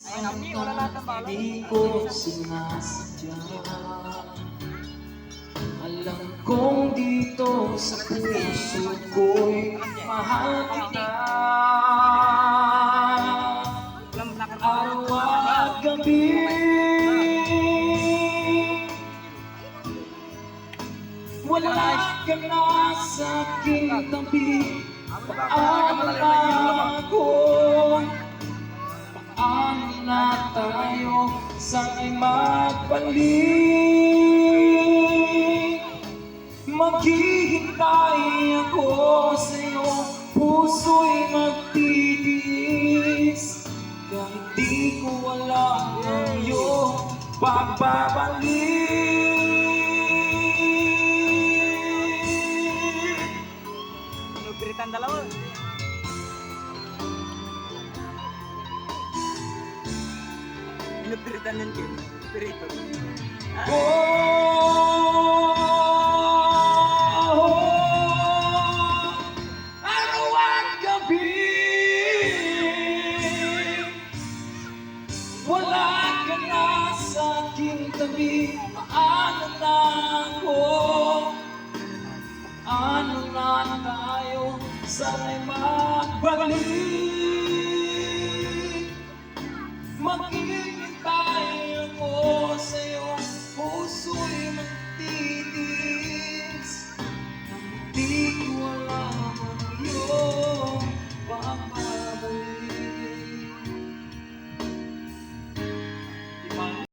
Hindi ko sinasadya. Alam kong dito sa puso ko'y mahal kita. Araw at gabi wala ka na sa aking tabi. Paano na ako? Paano na tayo? Sana'y magbalik? Maghihintay ako sa'yo, puso'y magtitiis. Kahit di ko alam ang iyong pagbabalik. Pinagpiritan dalawa. Pinagpiritan yun, Kim. Pirito. Araw at gabi wala ka na sa aking tabi. Paano na ako? Ano na tayo? Sana'y magbalik.